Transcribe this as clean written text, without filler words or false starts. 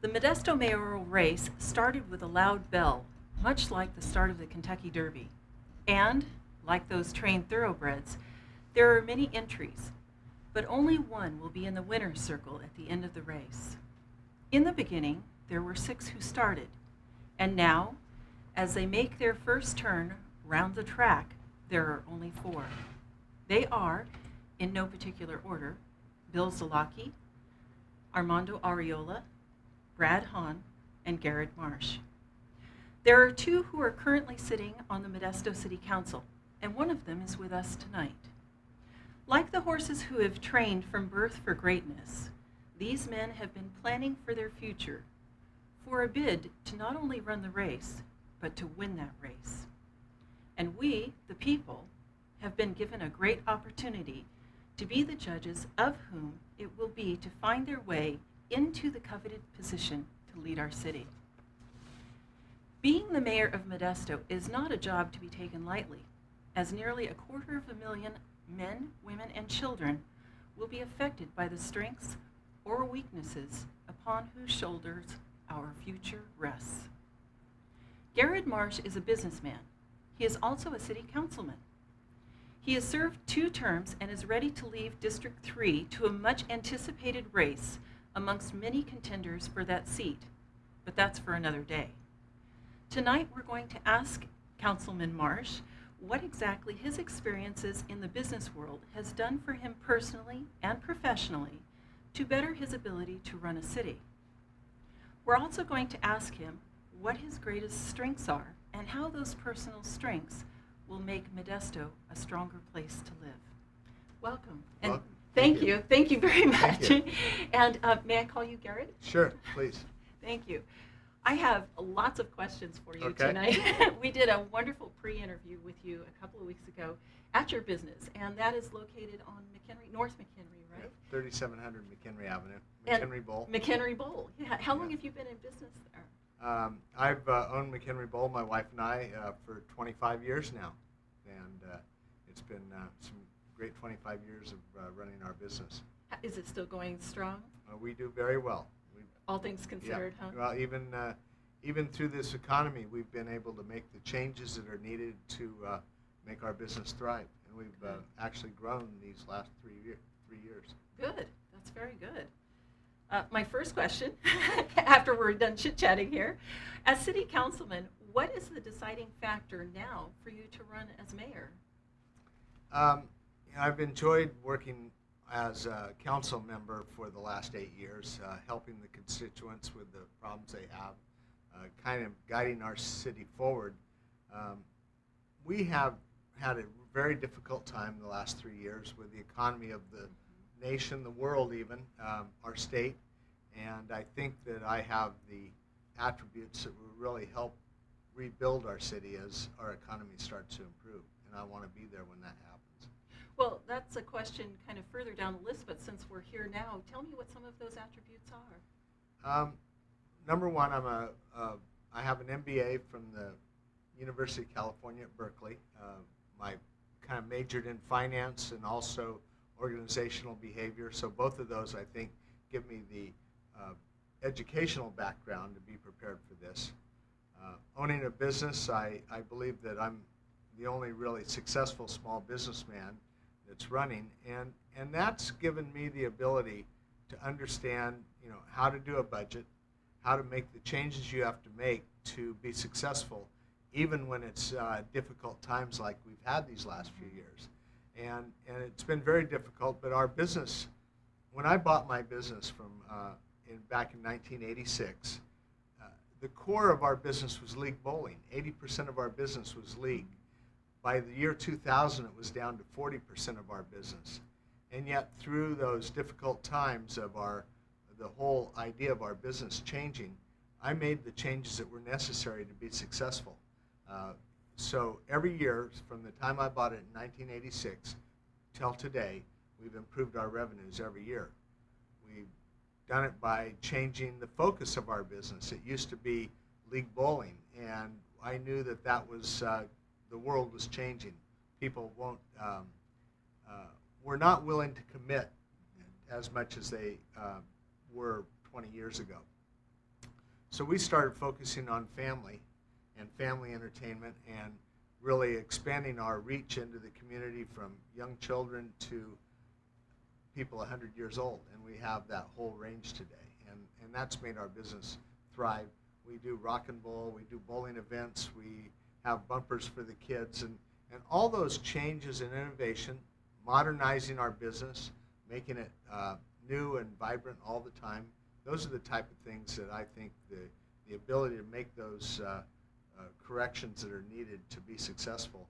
The Modesto mayoral race started with a loud bell, much like the start of the Kentucky Derby. And, like those trained thoroughbreds, there are many entries, but only one will be in the winner's circle at the end of the race. In the beginning, there were 6 who started, and now, as they make their first turn round the track, there are only 4. They are, in no particular order, Bill Zalaki, Armando Ariola, Brad Hahn, and Garrad Marsh. There are 2 who are currently sitting on the Modesto City Council, and one of them is with us tonight. Like the horses who have trained from birth for greatness, these men have been planning for their future, for a bid to not only run the race, but to win that race. And we, the people, have been given a great opportunity to be the judges of whom it will be to find their way into the coveted position to lead our city. Being the mayor of Modesto is not a job to be taken lightly, as nearly 250,000 men, women, and children will be affected by the strengths or weaknesses upon whose shoulders our future rests. Garrad Marsh is a businessman. He is also a city councilman. He has served 2 terms and is ready to leave District 3 to a much anticipated race amongst many contenders for that seat, but that's for another day. Tonight we're going to ask Councilman Marsh what exactly his experiences in the business world has done for him personally and professionally to better his ability to run a city. We're also going to ask him what his greatest strengths are and how those personal strengths will make Modesto a stronger place to live. Welcome. And Welcome. thank you. Thank you very much. Thank you. And may I call you Garrad? Sure, please. Thank you. I have lots of questions for you Okay. tonight. We did a wonderful pre-interview with you a couple of weeks ago at your business, and that is located on McHenry, North McHenry, right? 3700 McHenry Avenue, And McHenry Bowl. McHenry Bowl. Yeah. How long Yeah. have you been in business there? I've owned McHenry Bowl, my wife and I, for 25 years now. And it's been some great 25 years of running our business. Is it still going strong? We do very well. All things considered, huh? Well, even through this economy, we've been able to make the changes that are needed to make our business thrive. And we've actually grown these last 3 years. Good. That's very good. My first question, after we're done chit-chatting here, as city councilman, what is the deciding factor now for you to run as mayor? I've enjoyed working as a council member for the last 8 years, helping the constituents with the problems they have, kind of guiding our city forward. We have had a very difficult time the last 3 years with the economy of the nation, the world even, our state, and I think that I have the attributes that will really help rebuild our city as our economy starts to improve, and I want to be there when that happens. Well, that's a question kind of further down the list, but since we're here now, tell me what some of those attributes are. Number one, I have an MBA from the University of California at Berkeley. My kind of majored in finance and also organizational behavior, so both of those I think give me the educational background to be prepared for this. Owning a business, I believe that I'm the only really successful small businessman that's running, and that's given me the ability to understand, how to do a budget, how to make the changes you have to make to be successful, even when it's difficult times like we've had these last few years. And it's been very difficult, but our business, when I bought my business from back in 1986, the core of our business was league bowling. 80% of our business was league. By the year 2000, it was down to 40% of our business. And yet, through those difficult times of the whole idea of our business changing, I made the changes that were necessary to be successful. So every year, from the time I bought it in 1986 till today, we've improved our revenues every year. We've done it by changing the focus of our business. It used to be league bowling, and I knew that was the world was changing. People were not willing to commit as much as they were 20 years ago. So we started focusing on family and family entertainment and really expanding our reach into the community from young children to people 100 years old. And we have that whole range today. And that's made our business thrive. We do rock and roll, we do bowling events, we have bumpers for the kids, and all those changes in innovation, modernizing our business, making it new and vibrant all the time. Those are the type of things that I think the ability to make those corrections that are needed to be successful